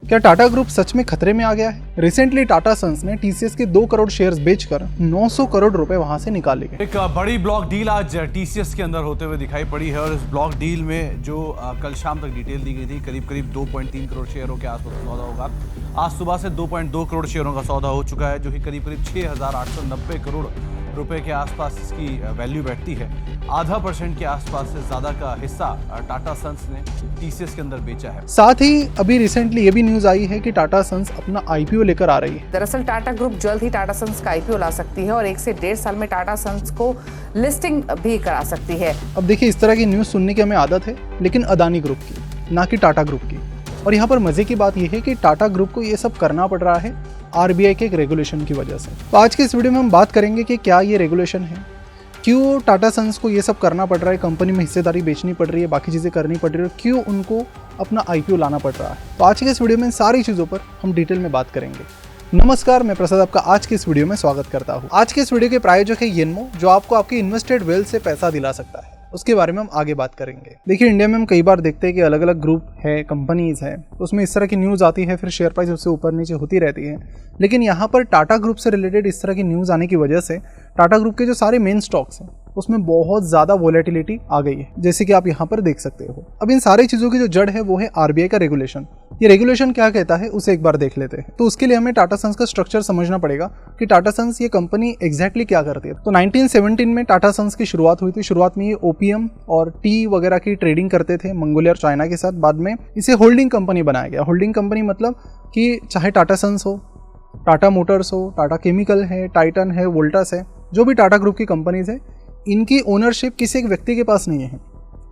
क्या टाटा ग्रुप सच में खतरे में आ गया है? रिसेंटली टाटा सन्स ने टीसीएस के 2 करोड़ शेयर्स बेचकर 900 करोड़ रुपए वहां से निकाल लिए। एक बड़ी ब्लॉक डील आज टीसीएस के अंदर होते हुए दिखाई पड़ी है और इस ब्लॉक डील में जो कल शाम तक डिटेल दी गई थी, करीब करीब 2.3 करोड़ शेयरों के आसपास सौदा होगा। आज सुबह से 2.2 करोड़ शेयरों का सौदा हो चुका है, जो कि करीब करीब 6,890 करोड़ रुपए के आसपास इसकी वैल्यू बैठती है। 0.5% के आसपास से ज्यादा का हिस्सा टाटा सन्स ने टीसीएस के अंदर बेचा है। साथ ही अभी रिसेंटली ये भी न्यूज आई है कि टाटा सन्स अपना आईपीओ लेकर आ रही है। दरअसल टाटा ग्रुप जल्द ही टाटा सन्स का आईपीओ ला सकती है और 1 से 1.5 साल में टाटा सन्स को लिस्टिंग भी करा सकती है। अब देखिए, इस तरह की न्यूज सुनने की हमें आदत है, लेकिन अदानी ग्रुप की, ना कि टाटा ग्रुप की। और यहाँ पर मजे की बात यह है कि टाटा ग्रुप को ये सब करना पड़ रहा है आरबीआई के एक रेगुलेशन की वजह से। तो आज के इस वीडियो में हम बात करेंगे कि क्या ये रेगुलेशन है, क्यों टाटा सन्स को ये सब करना पड़ रहा है, कंपनी में हिस्सेदारी बेचनी पड़ रही है, बाकी चीज़ें करनी पड़ रही है, क्यों उनको अपना आईपीओ लाना पड़ रहा है। तो आज के इस वीडियो में इन सारी चीज़ों पर हम डिटेल में बात करेंगे। नमस्कार, मैं प्रसाद आपका आज के इस वीडियो में स्वागत करता हूँ। आज के इस वीडियो के प्रायोजक है येनमो, जो आपको आपकी इन्वेस्टेड वेल्थ से पैसा दिला सकता है। उसके बारे में हम आगे बात करेंगे। देखिए, इंडिया में हम कई बार देखते हैं कि अलग अलग ग्रुप है, कंपनीज है, उसमें इस तरह की न्यूज़ आती है, फिर शेयर प्राइस उससे ऊपर नीचे होती रहती है। लेकिन यहाँ पर टाटा ग्रुप से रिलेटेड इस तरह की न्यूज़ आने की वजह से टाटा ग्रुप के जो सारे मेन स्टॉक्स हैं उसमें बहुत ज़्यादा वोलेटिलिटी आ गई है, जैसे कि आप यहाँ पर देख सकते हो। अब इन सारी चीज़ों की जो जड़ है वो है आरबीआई का रेगुलेशन। ये रेगुलेशन क्या कहता है उसे एक बार देख लेते हैं। तो उसके लिए हमें टाटा सन्स का स्ट्रक्चर समझना पड़ेगा कि टाटा सन्स ये कंपनी एग्जैक्टली क्या करती है। तो 1917 में टाटा सन्स की शुरुआत हुई थी। शुरुआत में ये ओपीएम और टी वगैरह की ट्रेडिंग करते थे मंगोलिया और चाइना के साथ। बाद में इसे होल्डिंग कंपनी बनाया गया। होल्डिंग कंपनी मतलब कि चाहे टाटा सन्स हो, टाटा मोटर्स हो, टाटा केमिकल है, टाइटन है, वोल्टास है, जो भी टाटा ग्रुप की कंपनीज है, इनकी ओनरशिप किसी एक व्यक्ति के पास नहीं है।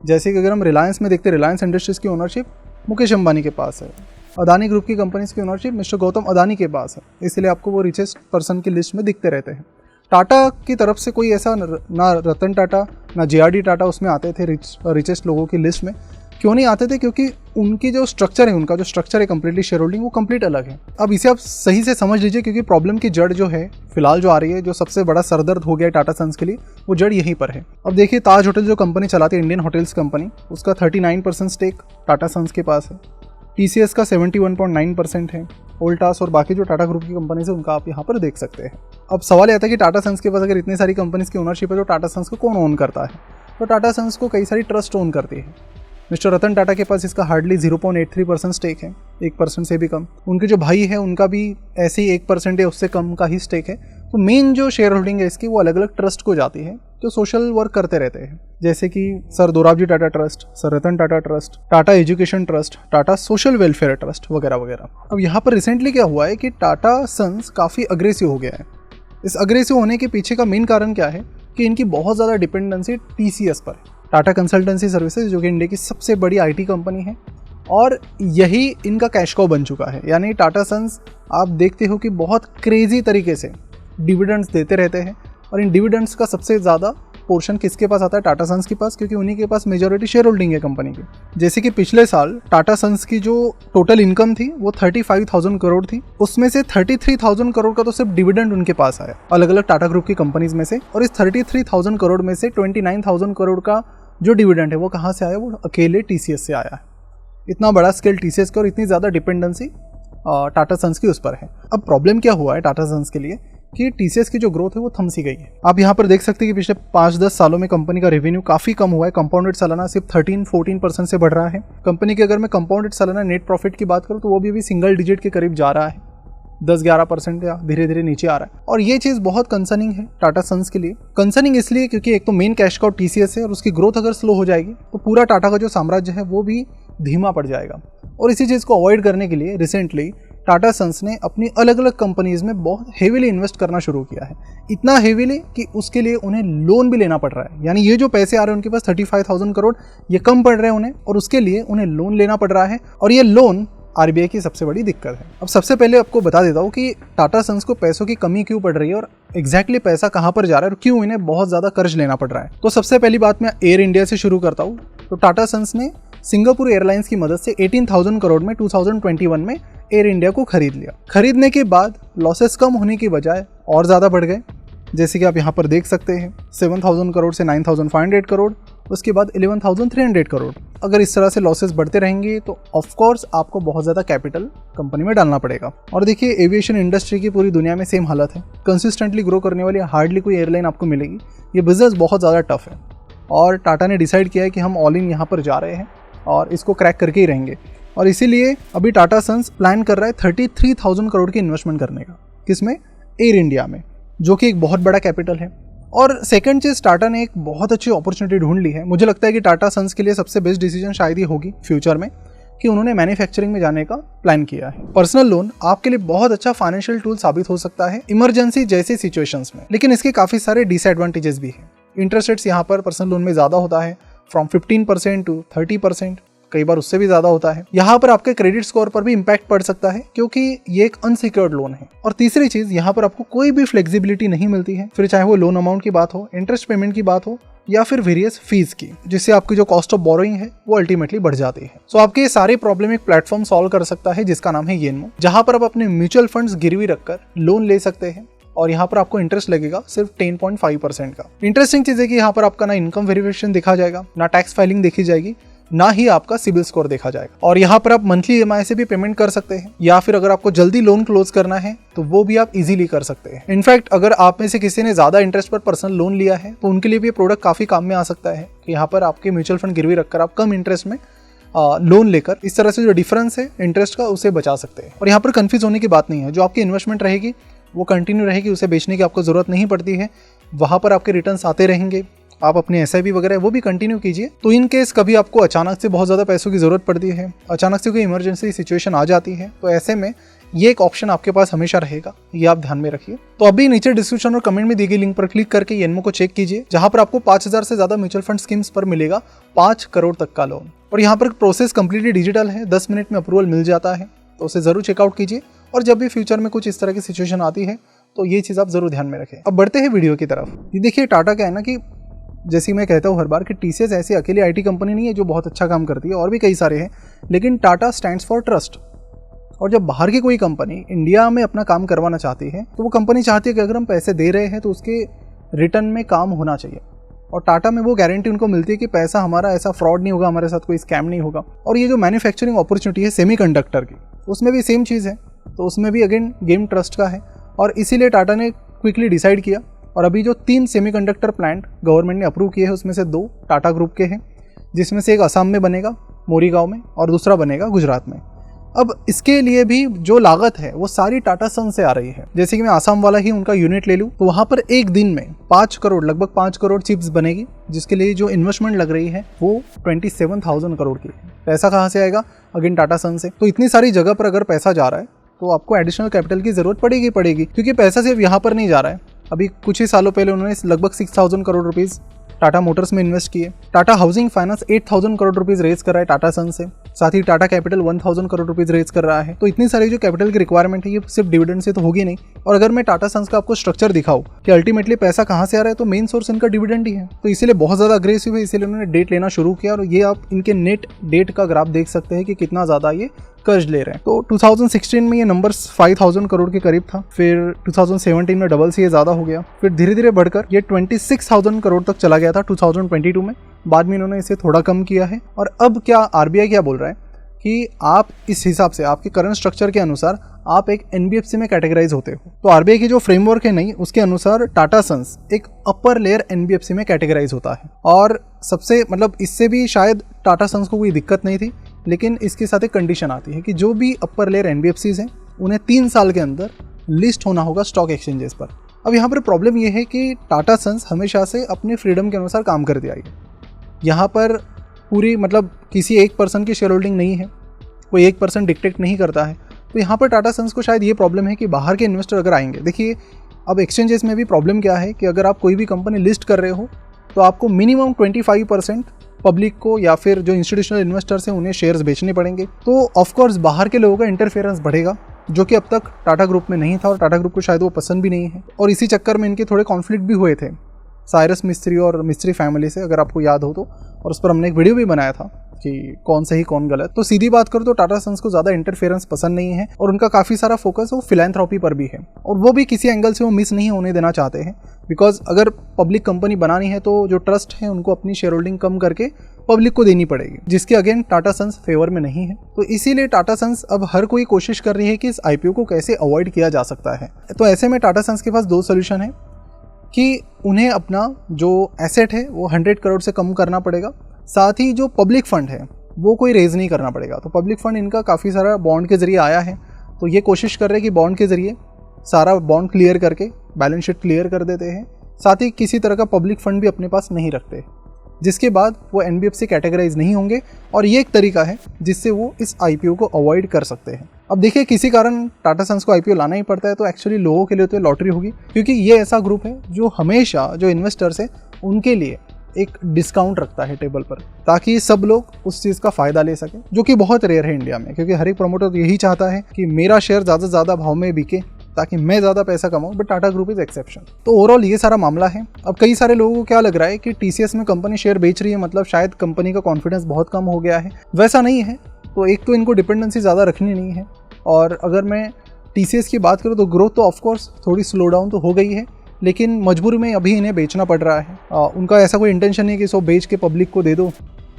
जैसे कि अगर हम रिलायंस में देखते हैं, रिलायंस इंडस्ट्रीज की ओनरशिप मुकेश अंबानी के पास है। अदानी ग्रुप की कंपनीज की ओनरशिप मिस्टर गौतम अदानी के पास है, इसलिए आपको वो रिचेस्ट पर्सन की लिस्ट में दिखते रहते हैं। टाटा की तरफ से कोई ऐसा ना रतन टाटा ना जेआरडी टाटा उसमें आते थे रिचेस्ट लोगों की लिस्ट में। क्यों नहीं आते थे? क्योंकि उनकी जो स्ट्रक्चर है, उनका जो स्ट्रक्चर है कंप्लीटली शेयर होल्डिंग, वो कंप्लीट अलग है। अब इसे आप सही से समझ लीजिए, क्योंकि प्रॉब्लम की जड़ जो है फिलहाल जो आ रही है, जो सबसे बड़ा सरदर्द हो गया है टाटा सन्स के लिए, वो जड़ यहीं पर है। अब देखिए, ताज होटल जो कंपनी चलाती है, इंडियन होटल्स कंपनी, उसका 39% स्टेक टाटा सन्स के पास है। टीसीएस का 71.9% है। वोल्टास और बाकी जो टाटा ग्रुप की कंपनीज है उनका आप यहाँ पर देख सकते हैं। अब सवाल आता है कि टाटा सन्स के पास अगर इतनी सारी कंपनीज की ओनरशिप है तो टाटा सन्स को कौन ओन करता है? तो टाटा सन्स को कई सारी ट्रस्ट ओन करती है। मिस्टर रतन टाटा के पास इसका हार्डली 0.83% स्टेक है, 1% से भी कम। उनके जो भाई है उनका भी ऐसे ही 1% या उससे कम का ही स्टेक है। तो मेन जो शेयर होल्डिंग है इसकी, वो अलग अलग ट्रस्ट को जाती है जो सोशल वर्क करते रहते हैं, जैसे कि sir Dorabji Tata trust, sir Ratan Tata trust, Tata education trust, Tata social welfare trust वगैरह वगैरह। अब यहाँ पर रिसेंटली क्या हुआ है कि टाटा सन्स काफ़ी अग्रेसिव हो गया है। इस अग्रेसिव होने के पीछे का मेन कारण क्या है कि इनकी बहुत ज़्यादा डिपेंडेंसी टीसीएस पर है, टाटा कंसल्टेंसी सर्विसेज, जो कि इंडिया की सबसे बड़ी आईटी कंपनी है और यही इनका कैश काउ बन चुका है। यानी टाटा सन्स आप देखते हो कि बहुत क्रेजी तरीके से डिविडेंड्स देते रहते हैं और इन डिविडेंड्स का सबसे ज़्यादा पोर्शन किसके पास आता है? टाटा सन्स के पास, क्योंकि उन्हीं के पास मेजॉरिटी शेयर होल्डिंग है कंपनी की। जैसे कि पिछले साल टाटा सन्स की जो टोटल इनकम थी वो 35,000 करोड़ थी, उसमें से 33,000 करोड़ का तो सिर्फ डिविडेंड उनके पास आया अलग अलग टाटा ग्रुप की कंपनीज में से। और इस 33,000 करोड़ में से 29,000 करोड़ का जो डिविडेंड है वो कहाँ से आया? वो अकेले टीसीएस से आया है। इतना बड़ा स्केल टीसीएस का और इतनी ज़्यादा डिपेंडेंसी टाटा सन्स की उस पर है। अब प्रॉब्लम क्या हुआ है टाटा सन्स के लिए कि टीसीएस की जो ग्रोथ है वो थम सी गई है। आप यहाँ पर देख सकते हैं कि पिछले 5-10 सालों में कंपनी का रेवेन्यू काफ़ी कम हुआ है। कंपाउंडेड सालाना सिर्फ 13-14% से बढ़ रहा है। कंपनी के अगर मैं कंपाउंडेड सालाना नेट प्रॉफिट की बात करूँ तो वो भी अभी सिंगल डिजिट के करीब जा रहा है, 10-11% या धीरे धीरे नीचे आ रहा है। और ये चीज़ बहुत कंसर्निंग है टाटा सन्स के लिए। कंसर्निंग इसलिए क्योंकि एक तो मेन कैश काउ टीसीएस है और उसकी ग्रोथ अगर स्लो हो जाएगी तो पूरा टाटा का जो साम्राज्य है वो भी धीमा पड़ जाएगा। और इसी चीज़ को अवॉइड करने के लिए रिसेंटली टाटा सन्स ने अपनी अलग अलग कंपनीज में बहुत हेवीली इन्वेस्ट करना शुरू किया है। इतना हेवीली कि उसके लिए उन्हें लोन भी लेना पड़ रहा है। यानी ये जो पैसे आ रहे हैं उनके पास 35,000 करोड़, ये कम पड़ रहे हैं उन्हें और उसके लिए उन्हें लोन लेना पड़ रहा है। और ये लोन आरबीआई की सबसे बड़ी दिक्कत है। अब सबसे पहले आपको बता देता हूँ कि टाटा सन्स को पैसों की कमी क्यों पड़ रही है और एग्जैक्टली पैसा कहाँ पर जा रहा है और क्यों इन्हें बहुत ज़्यादा कर्ज लेना पड़ रहा है। तो सबसे पहली बात मैं एयर इंडिया से शुरू करता हूँ। तो टाटा सन्स ने सिंगापुर एयरलाइंस की मदद से 18,000 करोड़ में 2021 में एयर इंडिया को खरीद लिया। खरीदने के बाद लॉसेस कम होने की बजाय और ज़्यादा बढ़ गए, जैसे कि आप यहाँ पर देख सकते हैं 7,000 करोड़ से 9,500 करोड़ उसके बाद 11,300 करोड़। अगर इस तरह से लॉसेस बढ़ते रहेंगे तो ऑफ कोर्स आपको बहुत ज़्यादा कैपिटल कंपनी में डालना पड़ेगा। और देखिए एविएशन इंडस्ट्री की पूरी दुनिया में सेम हालत है, कंसिस्टेंटली ग्रो करने वाली हार्डली कोई एयरलाइन आपको मिलेगी। ये बिजनेस बहुत ज़्यादा टफ है और टाटा ने डिसाइड किया है कि हम ऑल इन यहाँ पर जा रहे हैं और इसको क्रैक करके ही रहेंगे। और इसीलिए अभी टाटा सन्स प्लान कर रहा है 33,000 करोड़ की इन्वेस्टमेंट करने का। किसमें? एयर इंडिया में, जो कि एक बहुत बड़ा कैपिटल है। और सेकंड चीज़, टाटा ने एक बहुत अच्छी अपॉर्चुनिटी ढूंढ ली है। मुझे लगता है कि टाटा सन्स के लिए सबसे बेस्ट डिसीजन शायद ये होगी फ्यूचर में कि उन्होंने मैन्युफैक्चरिंग में जाने का प्लान किया है। पर्सनल लोन आपके लिए बहुत अच्छा फाइनेंशियल टूल साबित हो सकता है इमरजेंसी जैसी सिचुएशंस में, लेकिन इसके काफ़ी सारे डिसएडवांटेजेस भी हैं। इंटरेस्ट रेट्स यहाँ पर पर्सनल लोन में ज़्यादा होता है, फ्रॉम 15% टू 30%, कई बार उससे भी ज़्यादा होता है। यहाँ पर आपके क्रेडिट स्कोर पर भी इम्पैक्ट पड़ सकता है क्योंकि ये एक अनसिक्योर्ड लोन है। और तीसरी चीज़, यहाँ पर आपको कोई भी फ्लेक्सिबिलिटी नहीं मिलती है, फिर चाहे वो लोन अमाउंट की बात हो, इंटरेस्ट पेमेंट की बात हो या फिर वेरियस फीस की, जिससे आपकी जो कॉस्ट ऑफ बोरोइंग है वो अल्टीमेटली बढ़ जाती है। सो आपके ये सारे प्रॉब्लम एक प्लेटफॉर्म सॉल्व कर सकता है जिसका नाम है येनमो, जहाँ पर आप अपने म्यूचुअल फंड्स गिरवी रखकर लोन ले सकते हैं और यहाँ पर आपको इंटरेस्ट लगेगा सिर्फ 10.5% का। इंटरेस्टिंग चीज़ है कि यहाँ पर आपका ना इनकम वेरिफिकेशन देखा जाएगा, ना टैक्स फाइलिंग देखी जाएगी, ना ही आपका सिबिल स्कोर देखा जाएगा। और यहाँ पर आप मंथली EMI से भी पेमेंट कर सकते हैं या फिर अगर आपको जल्दी लोन क्लोज करना है तो वो भी आप इजीली कर सकते हैं। इनफैक्ट अगर आप में से किसी ने ज़्यादा इंटरेस्ट पर पर्सनल लोन लिया है तो उनके लिए भी ये प्रोडक्ट काफ़ी काम में आ सकता है कि यहाँ पर आपके म्यूचुअल फंड गिरवी रखकर आप कम इंटरेस्ट में लोन लेकर इस तरह से जो डिफरेंस है इंटरेस्ट का उसे बचा सकते हैं। और यहाँ पर कन्फ्यूज होने की बात नहीं है, जो आपकी इन्वेस्टमेंट रहेगी वो कंटिन्यू रहेगी, उसे बेचने की आपको ज़रूरत नहीं पड़ती है। वहाँ पर आपके रिटर्न्स आते रहेंगे, आप अपने SIP वगैरह वो भी कंटिन्यू कीजिए। तो इन केस कभी आपको अचानक से बहुत ज़्यादा पैसों की ज़रूरत पड़ती है, अचानक से कोई इमरजेंसी सिचुएशन आ जाती है, तो ऐसे में ये एक ऑप्शन आपके पास हमेशा रहेगा, ये आप ध्यान में रखिए। तो अभी नीचे डिस्क्रिप्शन और कमेंट में दी गई लिंक पर क्लिक करके येनमो को चेक कीजिए, जहाँ पर आपको 5,000 से ज़्यादा म्यूचुअल फंड स्कीम्स पर मिलेगा 5 करोड़ तक का लोन। और यहाँ पर प्रोसेस कंप्लीटली डिजिटल है, 10 मिनट में अप्रूवल मिल जाता है, तो उसे ज़रूर चेकआउट कीजिए। और जब भी फ्यूचर में कुछ इस तरह की सिचुएशन आती है तो ये चीज़ आप ज़रूर ध्यान में रखें। अब बढ़ते हैं वीडियो की तरफ। ये देखिए टाटा क्या है ना कि जैसे मैं कहता हूँ हर बार कि TCS ऐसी अकेली IT कंपनी नहीं है जो बहुत अच्छा काम करती है, और भी कई सारे हैं, लेकिन टाटा स्टैंड्स फॉर ट्रस्ट। और जब बाहर की कोई कंपनी इंडिया में अपना काम करवाना चाहती है तो वो कंपनी चाहती है कि अगर हम पैसे दे रहे हैं तो उसके रिटर्न में काम होना चाहिए। और टाटा में वो गारंटी उनको मिलती है कि पैसा हमारा ऐसा फ्रॉड नहीं होगा, हमारे साथ कोई स्कैम नहीं होगा। और ये जो मैन्युफैक्चरिंग अपॉर्चुनिटी है सेमीकंडक्टर की, उसमें भी सेम चीज़ है, तो उसमें भी अगेन गेम ट्रस्ट का है। और इसीलिए टाटा ने क्विकली डिसाइड किया और अभी जो 3 सेमीकंडक्टर प्लांट गवर्नमेंट ने अप्रूव किए हैं उसमें से 2 टाटा ग्रुप के हैं, जिसमें से एक असम में बनेगा मोरीगांव में और दूसरा बनेगा गुजरात में। अब इसके लिए भी जो लागत है वो सारी टाटा सन से आ रही है। जैसे कि मैं आसाम वाला ही उनका यूनिट ले लूँ तो वहाँ पर एक दिन में 5 करोड़ लगभग 5 करोड़ चिप्स बनेगी, जिसके लिए जो इन्वेस्टमेंट लग रही है वो 27,000 करोड़ की है। पैसा कहाँ से आएगा? अगेन टाटा सन से। तो इतनी सारी जगह पर अगर पैसा जा रहा है तो आपको एडिशनल कैपिटल की जरूरत पड़ेगी, क्योंकि पैसा सिर्फ यहाँ पर नहीं जा रहा है। अभी कुछ ही सालों पहले उन्होंने लगभग 6,000 करोड़ रुपीज़ टाटा मोटर्स में इन्वेस्ट किए। Tata housing finance 8,000 crore rupees raise कर रहा है टाटा सन से, साथ ही Tata capital 1,000 crore rupees raise कर रहा है। तो इतनी सारी जो कैपिटल की रिक्वायरमेंट है ये सिर्फ डिविडेंड से तो होगी नहीं। और अगर मैं टाटा सन्स का आपको स्ट्रक्चर दिखाऊं कि अल्टीमेटली पैसा कहाँ से आ रहा है, तो मेन सोर्स इनका डिविडेंड ही है। तो इसीलिए बहुत ज़्यादा अग्रेसिव है, इसीलिए उन्होंने डेट लेना शुरू किया। और ये आप इनके नेट डेट का ग्राफ देख सकते हैं कि कितना ज़्यादा ये कर्ज ले रहे हैं। तो 2016 में ये नंबर्स 5,000 करोड़ के करीब था, फिर 2017 में डबल से ये ज़्यादा हो गया, फिर धीरे धीरे बढ़कर ये 26,000 करोड़ तक चला गया था 2022 में। बाद में इन्होंने इसे थोड़ा कम किया है। और अब क्या RBI क्या बोल रहा है कि आप इस हिसाब से आपके करंट स्ट्रक्चर के अनुसार आप एक NBFC में कैटेगराइज होते हो। तो RBI की जो फ्रेमवर्क है नहीं, उसके अनुसार टाटा सन्स एक अपर लेयर NBFC में कैटेगराइज होता है। और सबसे इससे भी शायद टाटा सन्स को कोई दिक्कत नहीं थी, लेकिन इसके साथ एक कंडीशन आती है कि जो भी अपर लेयर NBFCs हैं उन्हें 3 साल के अंदर लिस्ट होना होगा स्टॉक एक्सचेंजेस पर। अब यहाँ पर प्रॉब्लम ये है कि टाटा सन्स हमेशा से अपने फ्रीडम के अनुसार काम करती आई है। यहाँ पर पूरी किसी एक पर्सन की शेयर होल्डिंग नहीं है, कोई एक पर्सन डिक्टेट नहीं करता है। तो यहाँ पर टाटा सन्स को शायद ये प्रॉब्लम है कि बाहर के इन्वेस्टर अगर आएंगे, देखिए अब एक्सचेंजेस में भी प्रॉब्लम क्या है कि अगर आप कोई भी कंपनी लिस्ट कर रहे हो तो आपको मिनिमम 25% पब्लिक को या फिर जो इंस्टीट्यूशनल इन्वेस्टर्स हैं उन्हें शेयर्स बेचने पड़ेंगे। तो ऑफकोर्स बाहर के लोगों का इंटरफेरेंस बढ़ेगा, जो कि अब तक टाटा ग्रुप में नहीं था और टाटा ग्रुप को शायद वो पसंद भी नहीं है। और इसी चक्कर में इनके थोड़े कॉन्फ्लिक्ट भी हुए थे साइरस मिस्त्री और मिस्त्री फैमिली से, अगर आपको याद हो तो, और उस पर हमने एक वीडियो भी बनाया था। कि कौन सही कौन गलत। तो सीधी बात करूँ तो टाटा सन्स को ज़्यादा इंटरफेरेंस पसंद नहीं है और उनका काफ़ी सारा फोकस वो फिलैंथ्रोपी पर भी है, और वो भी किसी एंगल से वो मिस नहीं होने देना चाहते हैं। बिकॉज अगर पब्लिक कंपनी बनानी है तो जो ट्रस्ट है उनको अपनी शेयर होल्डिंग कम करके पब्लिक को देनी पड़ेगी, जिसके अगेन टाटा सन्स फेवर में नहीं है। तो इसीलिए टाटा सन्स अब हर कोई कोशिश कर रही है कि इस IPO को कैसे अवॉइड किया जा सकता है। तो ऐसे में टाटा सन्स के पास दो सोल्यूशन है कि उन्हें अपना जो एसेट है वो 100 करोड़ से कम करना पड़ेगा, साथ ही जो पब्लिक फंड है वो कोई रेज नहीं करना पड़ेगा। तो पब्लिक फंड इनका काफ़ी सारा बॉन्ड के जरिए आया है, तो ये कोशिश कर रहे हैं कि बॉन्ड के जरिए सारा बॉन्ड क्लियर करके बैलेंस शीट क्लियर कर देते हैं, साथ ही किसी तरह का पब्लिक फंड भी अपने पास नहीं रखते, जिसके बाद वो NBFC कैटेगराइज नहीं होंगे, और ये एक तरीका है जिससे वो इस IPO को अवॉइड कर सकते हैं। अब देखिए, किसी कारण टाटा सन्स को IPO लाना ही पड़ता है, तो एक्चुअली लोगों के लिए तो लॉटरी होगी, क्योंकि ये ऐसा ग्रुप है जो हमेशा जो इन्वेस्टर्स है उनके लिए एक डिस्काउंट रखता है टेबल पर, ताकि सब लोग उस चीज़ का फ़ायदा ले सकें, जो कि बहुत रेयर है इंडिया में, क्योंकि हर एक प्रमोटर तो यही चाहता है कि मेरा शेयर ज़्यादा से ज़्यादा भाव में बिके ताकि मैं ज़्यादा पैसा कमाऊँ, but Tata group is exception. तो ओवरऑल ये सारा मामला है। अब कई सारे लोगों को क्या लग रहा है कि TCS में कंपनी शेयर बेच रही है, मतलब शायद कंपनी का कॉन्फिडेंस बहुत कम हो गया है। वैसा नहीं है। तो एक तो इनको डिपेंडेंसी ज़्यादा रखनी नहीं है, और अगर मैं TCS की बात करूँ तो ग्रोथ तो ऑफकोर्स थोड़ी स्लो डाउन तो हो गई है, लेकिन मजबूरी में अभी इन्हें बेचना पड़ रहा है। उनका ऐसा कोई इंटेंशन नहीं कि इसको बेच के पब्लिक को दे दो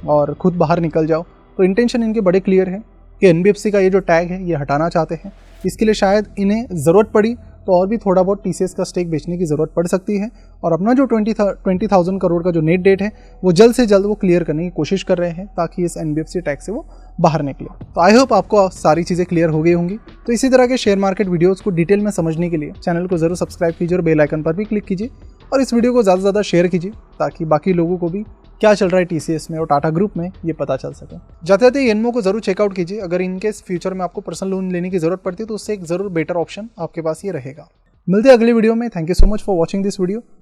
और खुद बाहर निकल जाओ। तो इंटेंशन इनके बड़े क्लियर है कि NBFC का ये जो टैग है ये हटाना चाहते हैं। इसके लिए शायद इन्हें ज़रूरत पड़ी तो और भी थोड़ा बहुत TCS का स्टेक बेचने की ज़रूरत पड़ सकती है, और अपना जो 20,000 करोड़ का जो नेट डेट है वो जल्द से जल्द वो क्लियर करने की कोशिश कर रहे हैं, ताकि इस NBFC टैक्स से वो बाहर निकले। तो आई होप आपको सारी चीज़ें क्लियर हो गई होंगी। तो इसी तरह के शेयर मार्केट वीडियोज़ को डिटेल में समझने के लिए चैनल को ज़रूर सब्सक्राइब कीजिए और बेल आइकन पर भी क्लिक कीजिए, और इस वीडियो को ज़्यादा से ज़्यादा शेयर कीजिए, ताकि बाकी लोगों को भी क्या चल रहा है TCS में और टाटा ग्रुप में ये पता चल सके। जाते जाते येनमो को जरूर चेकआउट कीजिए। अगर इनके फ्यूचर में आपको पर्सनल लोन लेने की ज़रूरत पड़ती है तो उससे एक ज़रूर बेटर ऑप्शन आपके पास ये रहेगा। मिलते हैं अगली वीडियो में। Thank you so much for watching this video.